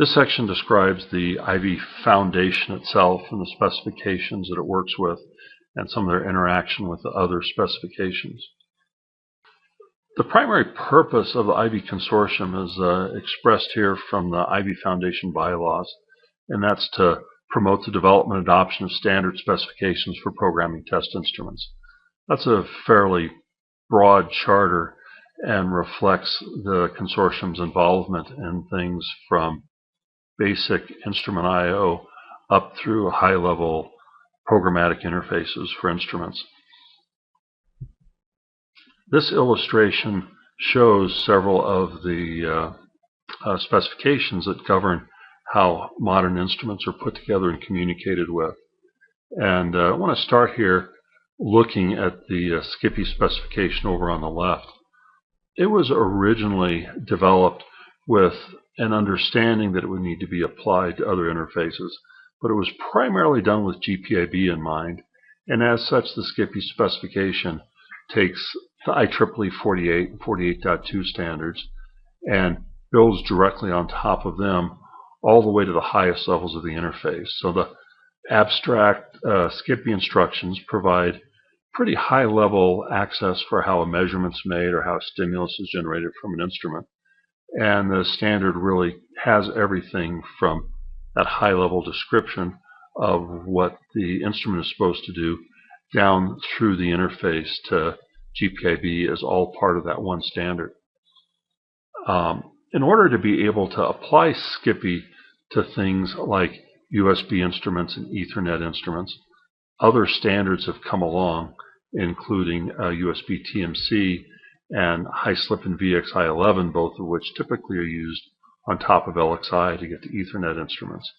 This section describes the IVI Foundation itself and the specifications that it works with and some of their interaction with the other specifications. The primary purpose of the IVI Consortium is expressed here from the IVI Foundation bylaws, and that's to promote the development and adoption of standard specifications for programming test instruments. That's a fairly broad charter and reflects the consortium's involvement in things from basic instrument I/O up through high-level programmatic interfaces for instruments. This illustration shows several of the specifications that govern how modern instruments are put together and communicated with. And I want to start here looking at the Skippy specification over on the left. It was originally developed with an understanding that it would need to be applied to other interfaces, but it was primarily done with GPIB in mind, and as such the Skippy specification takes the IEEE 48 and 48.2 standards and builds directly on top of them all the way to the highest levels of the interface. So the abstract Skippy instructions provide pretty high level access for how a measurement's made or how a stimulus is generated from an instrument. And the standard really has everything from that high level description of what the instrument is supposed to do down through the interface to GPIB is all part of that one standard. In order to be able to apply Skippy to things like USB instruments and Ethernet instruments, other standards have come along, including USB TMC and high-slip and VXI11, both of which typically are used on top of LXI to get to Ethernet instruments.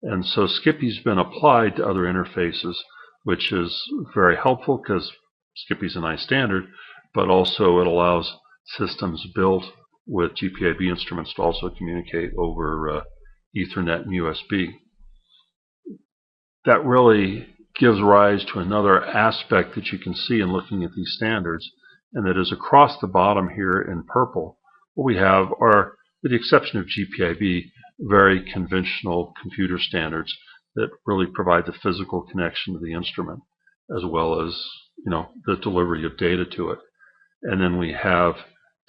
And so Skippy's been applied to other interfaces, which is very helpful because Skippy's a nice standard, but also it allows systems built with GPIB instruments to also communicate over Ethernet and USB. That really gives rise to another aspect that you can see in looking at these standards, and that is across the bottom here in purple, what we have are, with the exception of GPIB, very conventional computer standards that really provide the physical connection to the instrument, as well as the delivery of data to it. And then we have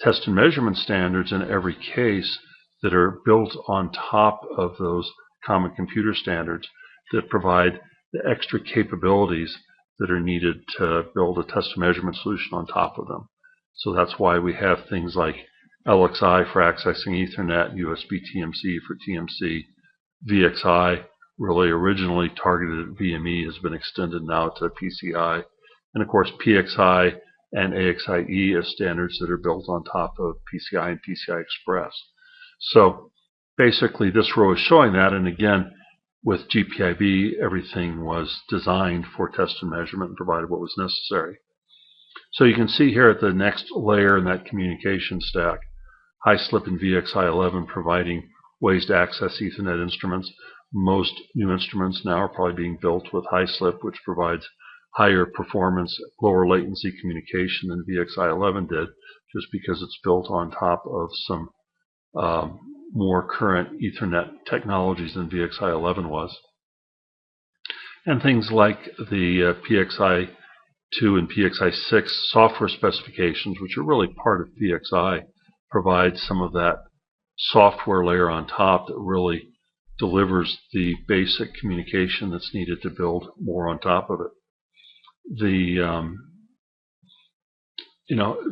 test and measurement standards in every case that are built on top of those common computer standards that provide the extra capabilities that are needed to build a test and measurement solution on top of them. So that's why we have things like LXI for accessing Ethernet, USB TMC for TMC, VXI, really originally targeted at VME, has been extended now to PCI, and of course PXI and AXIE as standards that are built on top of PCI and PCI Express. So basically this row is showing that, and again, with GPIB, everything was designed for test and measurement and provided what was necessary. So you can see here at the next layer in that communication stack, high-slip and VXI11 providing ways to access Ethernet instruments. Most new instruments now are probably being built with high-slip, which provides higher performance, lower latency communication than VXI11 did, just because it's built on top of some more current Ethernet technologies than VXI11 was. And things like the PXI2 and PXI6 software specifications, which are really part of PXI, provide some of that software layer on top that really delivers the basic communication that's needed to build more on top of it. The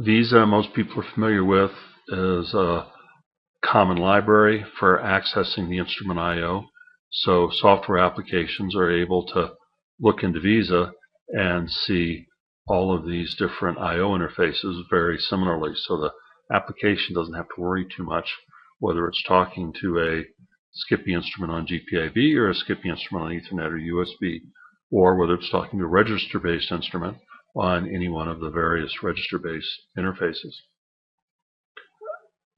VISA, most people are familiar with, is a common library for accessing the instrument I/O. So software applications are able to look into VISA and see all of these different I/O interfaces very similarly. So the application doesn't have to worry too much whether it's talking to a Skippy instrument on GPIB or a Skippy instrument on Ethernet or USB, or whether it's talking to a register-based instrument on any one of the various register-based interfaces.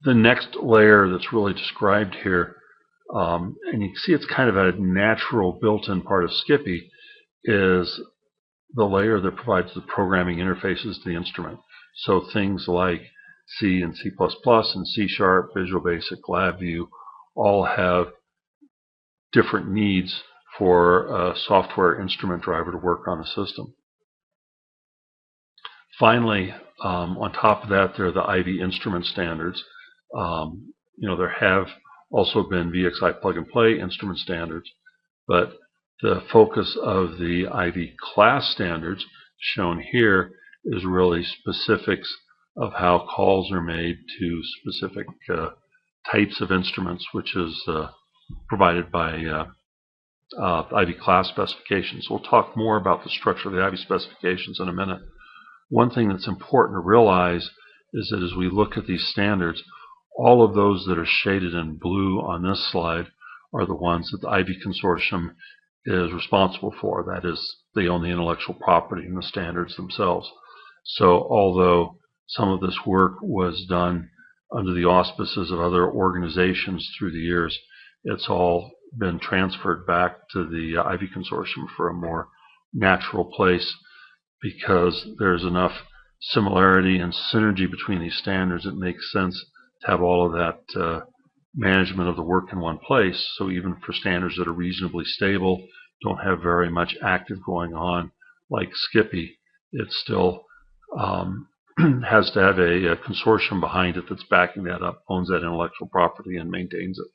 The next layer that's really described here, and you can see it's kind of a natural built-in part of Skippy, is the layer that provides the programming interfaces to the instrument. So things like C and C++ and C#, Visual Basic, LabVIEW all have different needs for a software instrument driver to work on a system. Finally, on top of that, there are the IV instrument standards. There have also been VXI plug-and-play instrument standards, but the focus of the IV class standards shown here is really specifics of how calls are made to specific types of instruments, which is provided by IV class specifications. We'll talk more about the structure of the IV specifications in a minute. One thing that's important to realize is that as we look at these standards, all of those that are shaded in blue on this slide are the ones that the IV Consortium is responsible for. That is, they own the intellectual property in the standards themselves. So although some of this work was done under the auspices of other organizations through the years, it's all been transferred back to the IV Consortium for a more natural place, because there's enough similarity and synergy between these standards. It makes sense to have all of that management of the work in one place. So even for standards that are reasonably stable, don't have very much active going on, like Skippy, it still has to have a consortium behind it that's backing that up, owns that intellectual property, and maintains it.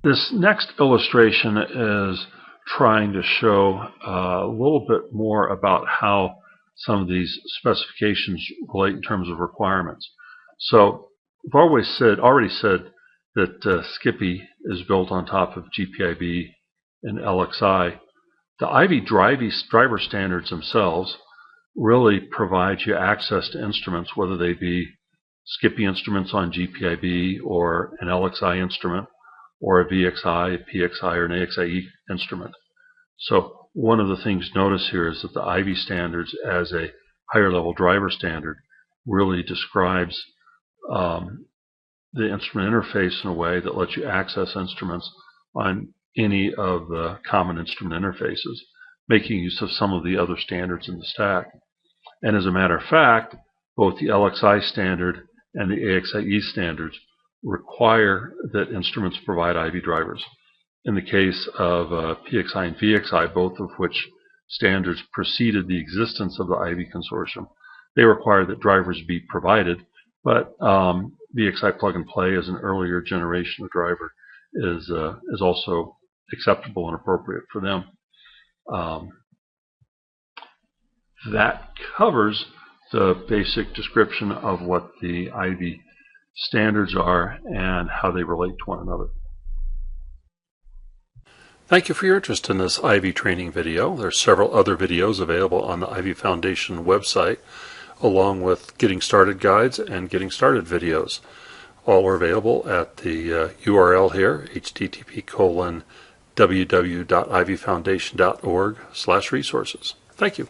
This next illustration is trying to show a little bit more about how some of these specifications relate in terms of requirements. So I've already said that Skippy is built on top of GPIB and LXI. The IV driver standards themselves really provide you access to instruments, whether they be Skippy instruments on GPIB or an LXI instrument, or a VXI, a PXI, or an AXIE instrument. So one of the things notice here is that the IV standards as a higher level driver standard really describes the instrument interface in a way that lets you access instruments on any of the common instrument interfaces, making use of some of the other standards in the stack. And as a matter of fact, both the LXI standard and the AXIE standards require that instruments provide IV drivers. In the case of PXI and VXI, both of which standards preceded the existence of the IV Consortium, they require that drivers be provided, but VXI plug-and-play as an earlier generation of driver is also acceptable and appropriate for them. That covers the basic description of what the IV standards are and how they relate to one another. Thank you for your interest in this IV training video. There are several other videos available on the IV Foundation website, along with Getting Started guides and Getting Started videos. All are available at the URL here, http://www.ivfoundation.org/resources. Thank you.